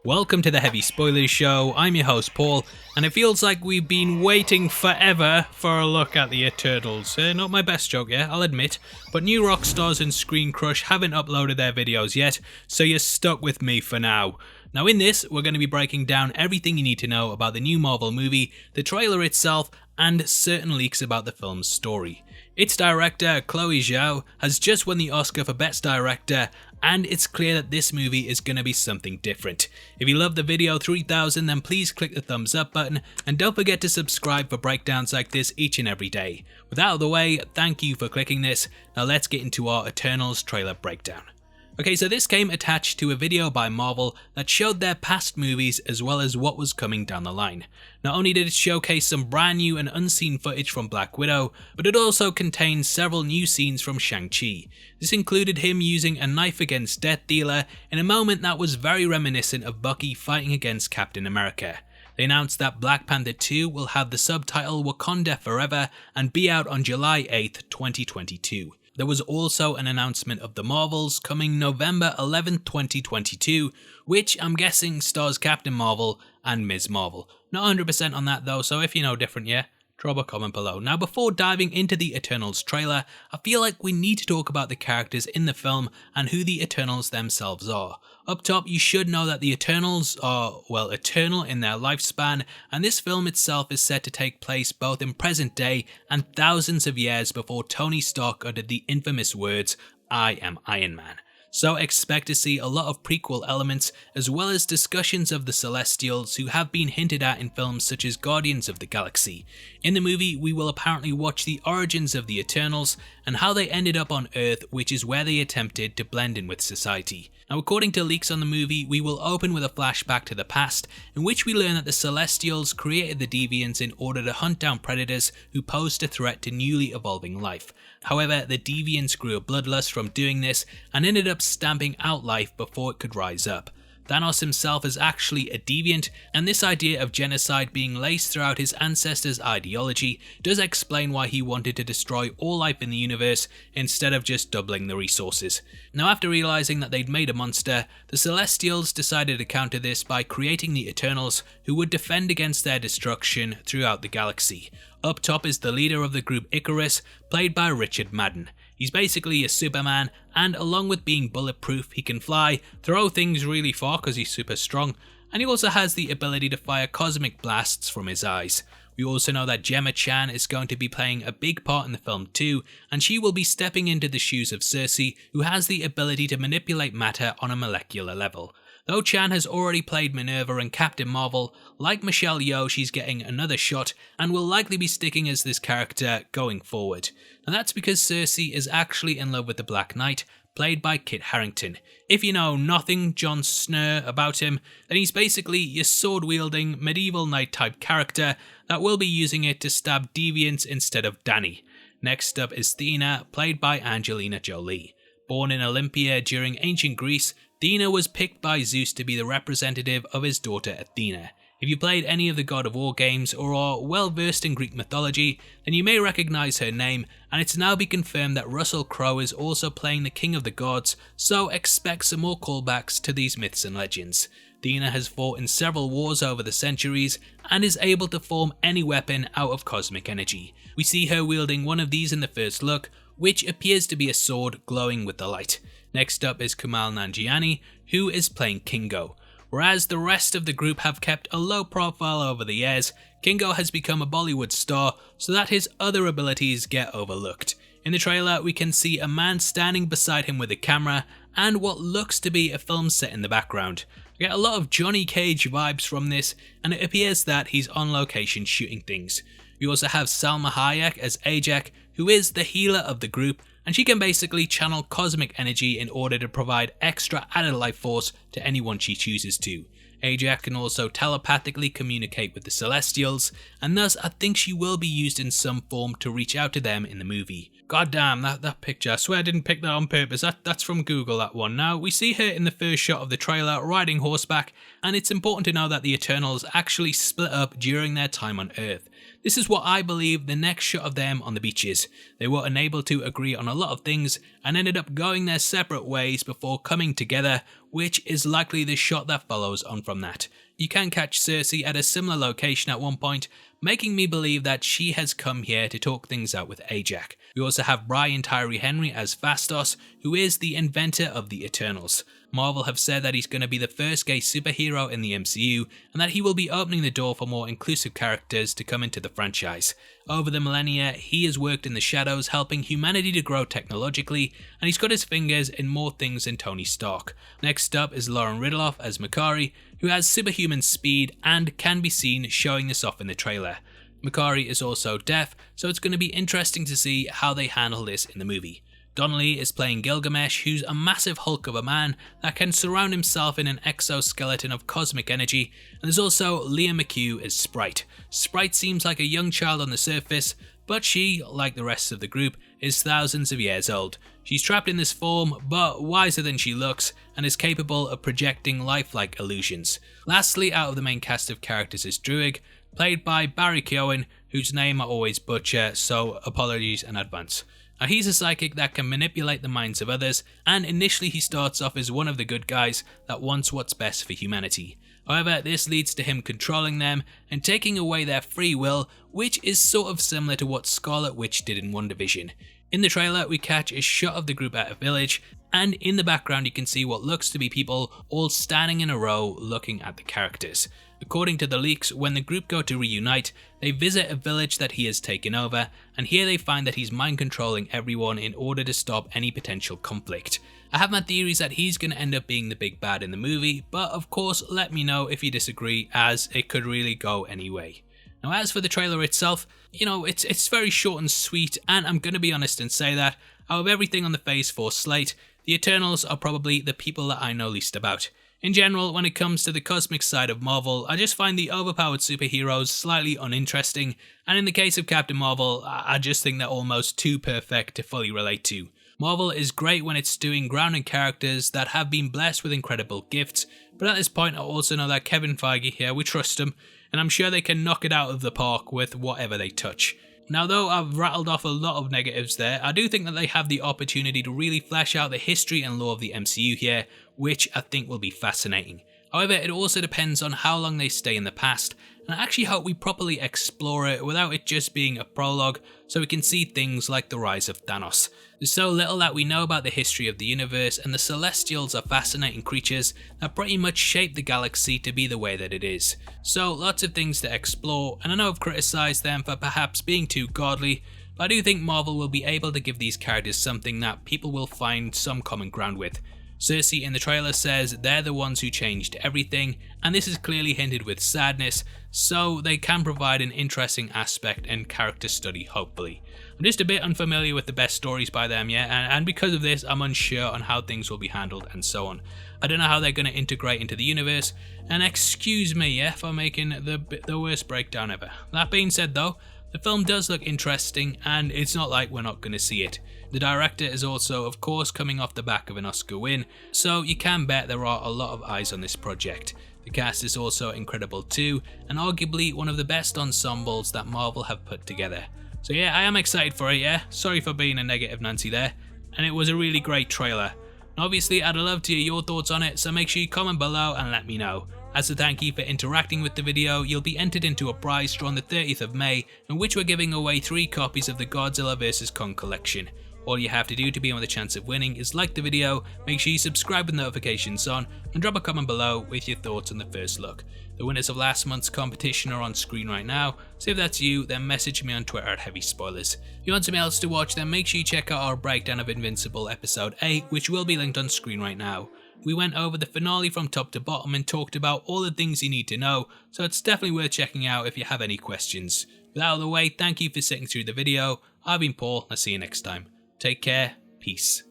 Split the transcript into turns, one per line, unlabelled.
Welcome to the Heavy Spoilers Show. I'm your host Paul, and it feels like we've been waiting forever for a look at the Eternals. Not my best joke, yeah, I'll admit, but new Rockstars and Screen Crush haven't uploaded their videos yet, so you're stuck with me for now. Now in this, we're going to be breaking down everything you need to know about the new Marvel movie, the trailer itself, and certain leaks about the film's story. Its director, Chloe Zhao, has just won the Oscar for Best Director, and it's clear that this movie is going to be something different. If you love the video 3000, then please click the thumbs up button, and don't forget to subscribe for breakdowns like this each and every day. With that out of the way, thank you for clicking this. Now let's get into our Eternals trailer breakdown. Okay, so this came attached to a video by Marvel that showed their past movies as well as what was coming down the line. Not only did it showcase some brand new and unseen footage from Black Widow, but it also contained several new scenes from Shang-Chi. This included him using a knife against Death Dealer in a moment that was very reminiscent of Bucky fighting against Captain America. They announced that Black Panther 2 will have the subtitle Wakanda Forever and be out on July 8th, 2022. There was also an announcement of The Marvels coming November 11th, 2022, which I'm guessing stars Captain Marvel and Ms. Marvel. Not 100% on that though, so if you know different, yeah, drop a comment below. Now before diving into the Eternals trailer, I feel like we need to talk about the characters in the film and who the Eternals themselves are. Up top, you should know that the Eternals are, well, eternal in their lifespan, and this film itself is set to take place both in present day and thousands of years before Tony Stark uttered the infamous words, "I am Iron Man." So expect to see a lot of prequel elements as well as discussions of the Celestials who have been hinted at in films such as Guardians of the Galaxy. In the movie, we will apparently watch the origins of the Eternals and how they ended up on Earth, which is where they attempted to blend in with society. Now according to leaks on the movie, we will open with a flashback to the past in which we learn that the Celestials created the Deviants in order to hunt down predators who posed a threat to newly evolving life. However, the Deviants grew a bloodlust from doing this and ended up stamping out life before it could rise up. Thanos himself is actually a deviant, and this idea of genocide being laced throughout his ancestors' ideology does explain why he wanted to destroy all life in the universe instead of just doubling the resources. Now after realizing that they'd made a monster, the Celestials decided to counter this by creating the Eternals, who would defend against their destruction throughout the galaxy. Up top is the leader of the group, Icarus, played by Richard Madden. He's basically a Superman, and along with being bulletproof, he can fly, throw things really far because he's super strong, and he also has the ability to fire cosmic blasts from his eyes. We also know that Gemma Chan is going to be playing a big part in the film too, and she will be stepping into the shoes of Cersei, who has the ability to manipulate matter on a molecular level. Though Chan has already played Minerva and Captain Marvel, like Michelle Yeoh, she's getting another shot and will likely be sticking as this character going forward. And that's because Cersei is actually in love with the Black Knight, played by Kit Harington. If you know nothing Jon Snow about him, then he's basically your sword-wielding medieval knight type character that will be using it to stab deviants instead of Dany. Next up is Athena, played by Angelina Jolie. Born in Olympia during ancient Greece, Athena was picked by Zeus to be the representative of his daughter Athena. If you played any of the God of War games or are well versed in Greek mythology, then you may recognise her name, and it's now been confirmed that Russell Crowe is also playing the King of the Gods, so expect some more callbacks to these myths and legends. Athena has fought in several wars over the centuries and is able to form any weapon out of cosmic energy. We see her wielding one of these in the first look, which appears to be a sword glowing with the light. Next up is Kumail Nanjiani, who is playing Kingo. Whereas the rest of the group have kept a low profile over the years, Kingo has become a Bollywood star so that his other abilities get overlooked. In the trailer, we can see a man standing beside him with a camera and what looks to be a film set in the background. I get a lot of Johnny Cage vibes from this, and it appears that he's on location shooting things. We also have Salma Hayek as Ajak, who is the healer of the group, and she can basically channel cosmic energy in order to provide extra added life force to anyone she chooses to. Ajak can also telepathically communicate with the Celestials, and thus I think she will be used in some form to reach out to them in the movie. God damn, that picture. I swear I didn't pick that on purpose. That's from Google, that one. Now, we see her in the first shot of the trailer riding horseback, and it's important to know that the Eternals actually split up during their time on Earth. This is what I believe the next shot of them on the beach is. They were unable to agree on a lot of things and ended up going their separate ways before coming together, which is likely the shot that follows on from that. You can catch Cersei at a similar location at one point, making me believe that she has come here to talk things out with Ajax. We also have Brian Tyree Henry as Phastos, who is the inventor of the Eternals. Marvel have said that he's going to be the first gay superhero in the MCU, and that he will be opening the door for more inclusive characters to come into the franchise. Over the millennia, he has worked in the shadows helping humanity to grow technologically, and he's got his fingers in more things than Tony Stark. Next up is Lauren Ridloff as Makkari, who has superhuman speed and can be seen showing this off in the trailer. Makkari is also deaf, so it's going to be interesting to see how they handle this in the movie. Donnelly is playing Gilgamesh, who's a massive hulk of a man that can surround himself in an exoskeleton of cosmic energy, and there's also Leah McHugh as Sprite. Sprite seems like a young child on the surface, but she, like the rest of the group, is thousands of years old. She's trapped in this form, but wiser than she looks, and is capable of projecting lifelike illusions. Lastly, out of the main cast of characters is Druig, played by Barry Keoghan, whose name I always butcher, so apologies in advance. Now, he's a psychic that can manipulate the minds of others, and initially he starts off as one of the good guys that wants what's best for humanity. However, this leads to him controlling them and taking away their free will, which is sort of similar to what Scarlet Witch did in WandaVision. In the trailer, we catch a shot of the group at a village, and in the background you can see what looks to be people all standing in a row looking at the characters. According to the leaks, when the group go to reunite, they visit a village that he has taken over, and here they find that he's mind controlling everyone in order to stop any potential conflict. I have my theories that he's going to end up being the big bad in the movie, but of course let me know if you disagree, as it could really go any way. Now, as for the trailer itself, it's very short and sweet, and I'm going to be honest and say that out of everything on the Phase 4 slate, the Eternals are probably the people that I know least about. In general, when it comes to the cosmic side of Marvel, I just find the overpowered superheroes slightly uninteresting, and in the case of Captain Marvel, I just think they're almost too perfect to fully relate to. Marvel is great when it's doing grounded characters that have been blessed with incredible gifts, but at this point I also know that Kevin Feige here, we trust him, and I'm sure they can knock it out of the park with whatever they touch. Now, though I've rattled off a lot of negatives there, I do think that they have the opportunity to really flesh out the history and lore of the MCU here, which I think will be fascinating. However, it also depends on how long they stay in the past, and I actually hope we properly explore it without it just being a prologue, so we can see things like the rise of Thanos. There's so little that we know about the history of the universe, and the Celestials are fascinating creatures that pretty much shape the galaxy to be the way that it is. So lots of things to explore, and I know I've criticised them for perhaps being too godly, but I do think Marvel will be able to give these characters something that people will find some common ground with. Cersei in the trailer says they're the ones who changed everything, and this is clearly hinted with sadness, so they can provide an interesting aspect and character study hopefully. I'm just a bit unfamiliar with the best stories by them yet, and because of this I'm unsure on how things will be handled and so on. I don't know how they're going to integrate into the universe, and excuse me for making the worst breakdown ever. That being said though, the film does look interesting, and it's not like we're not going to see it. The director is also, of course, coming off the back of an Oscar win, so you can bet there are a lot of eyes on this project. The cast is also incredible too, and arguably one of the best ensembles that Marvel have put together. So yeah, I am excited for it, sorry for being a negative Nancy there, and it was a really great trailer. And obviously I'd love to hear your thoughts on it, so make sure you comment below and let me know. As a thank you for interacting with the video, you'll be entered into a prize draw on the 30th of May, in which we're giving away 3 copies of the Godzilla vs. Kong collection. All you have to do to be on the chance of winning is like the video, make sure you subscribe with notifications on, and drop a comment below with your thoughts on the first look. The winners of last month's competition are on screen right now, so if that's you, then message me on Twitter at HeavySpoilers. If you want something else to watch, then make sure you check out our breakdown of Invincible episode 8, which will be linked on screen right now. We went over the finale from top to bottom and talked about all the things you need to know, so it's definitely worth checking out if you have any questions. With that out of the way, thank you for sitting through the video. I've been Paul, I'll see you next time. Take care, peace.